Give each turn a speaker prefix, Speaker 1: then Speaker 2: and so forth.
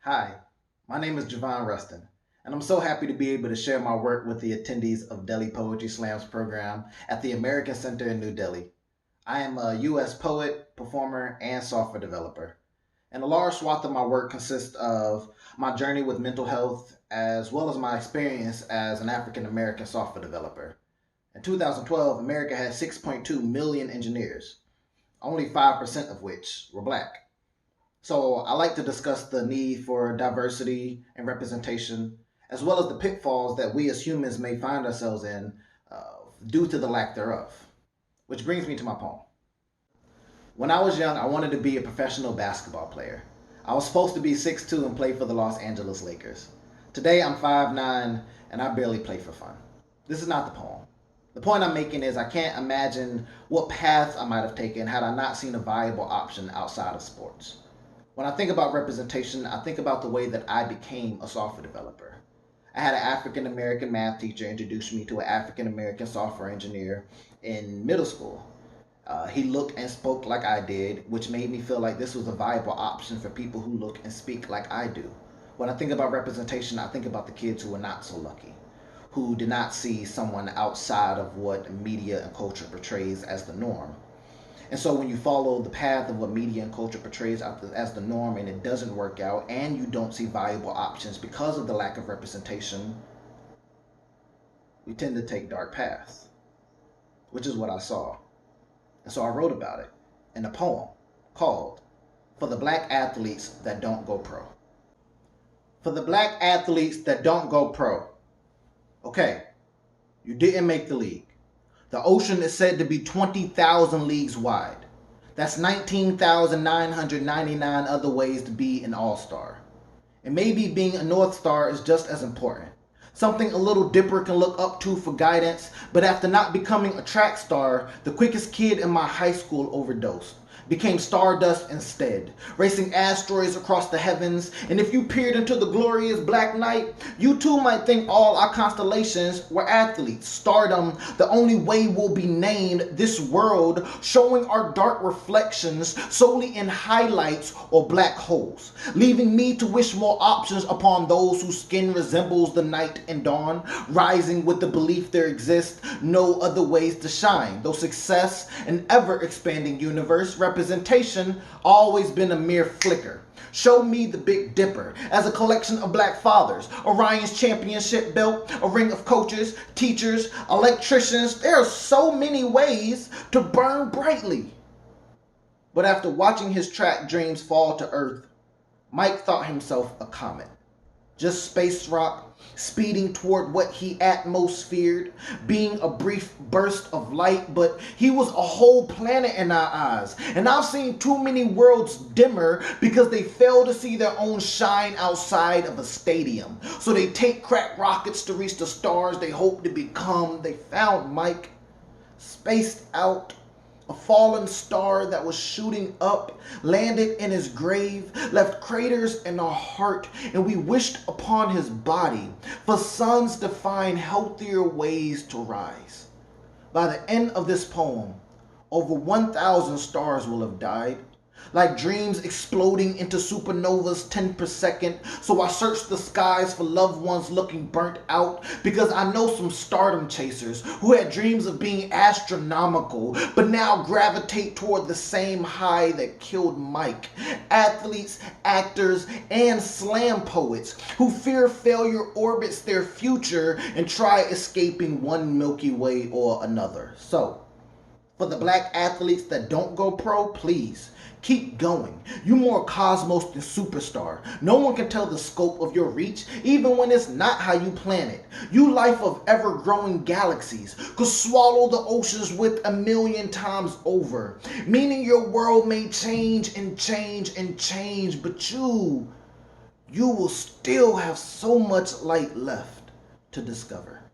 Speaker 1: Hi, my name is Javon Rustin, and I'm so happy to be able to share my work with the attendees of Delhi Poetry Slams program at the American Center in New Delhi. I am a U.S. poet, performer, and software developer. And a large swath of my work consists of my journey with mental health, as well as my experience as an African American software developer. In 2012, America had 6.2 million engineers, only 5% of which were black. So I like to discuss the need for diversity and representation, as well as the pitfalls that we as humans may find ourselves in due to the lack thereof. Which brings me to my poem. When I was young, I wanted to be a professional basketball player. I was supposed to be 6'2" and play for the Los Angeles Lakers. Today I'm 5'9" and I barely play for fun. This is not the poem. The point I'm making is I can't imagine what paths I might have taken had I not seen a viable option outside of sports. When I think about representation, I think about the way that I became a software developer. I had an African American math teacher introduce me to an African American software engineer in middle school. He looked and spoke like I did, which made me feel like this was a viable option for people who look and speak like I do. When I think about representation, I think about the kids who were not so lucky, who did not see someone outside of what media and culture portrays as the norm. And so when you follow the path of what media and culture portrays as the norm and it doesn't work out and you don't see viable options because of the lack of representation, we tend to take dark paths, which is what I saw. And so I wrote about it in a poem called For the Black Athletes That Don't Go Pro. For the black athletes that don't go pro. Okay, you didn't make the league. The ocean is said to be 20,000 leagues wide. That's 19,999 other ways to be an all-star. And maybe being a North Star is just as important. Something a little dipper can look up to for guidance, but after not becoming a track star, the quickest kid in my high school overdosed. Became stardust instead, racing asteroids across the heavens. And if you peered into the glorious black night, you too might think all our constellations were athletes. Stardom, the only way we'll be named, this world, showing our dark reflections solely in highlights or black holes, leaving me to wish more options upon those whose skin resembles the night and dawn, rising with the belief there exists no other ways to shine. Though success, an ever-expanding universe, representation always been a mere flicker. Show me the Big Dipper as a collection of black fathers, Orion's championship belt, a ring of coaches, teachers, electricians. There are so many ways to burn brightly. But after watching his track dreams fall to earth, Mike thought himself a comet. Just space rock, speeding toward what he at most feared, being a brief burst of light, but he was a whole planet in our eyes. And I've seen too many worlds dimmer because they fail to see their own shine outside of a stadium. So they take crack rockets to reach the stars they hope to become. They found Mike, spaced out, a fallen star that was shooting up, landed in his grave, left craters in our heart, and we wished upon his body for suns to find healthier ways to rise. By the end of this poem, over 1,000 stars will have died, like dreams exploding into supernovas 10 per second. So I searched the skies for loved ones looking burnt out, because I know some stardom chasers who had dreams of being astronomical, but now gravitate toward the same high that killed Mike. Athletes, actors, and slam poets who fear failure orbits their future and try escaping one Milky Way or another. So, for the black athletes that don't go pro, please, keep going. You more cosmos than superstar. No one can tell the scope of your reach, even when it's not how you plan it. You life of ever-growing galaxies could swallow the oceans with 1,000,000 times over. Meaning your world may change and change and change, but you will still have so much light left to discover.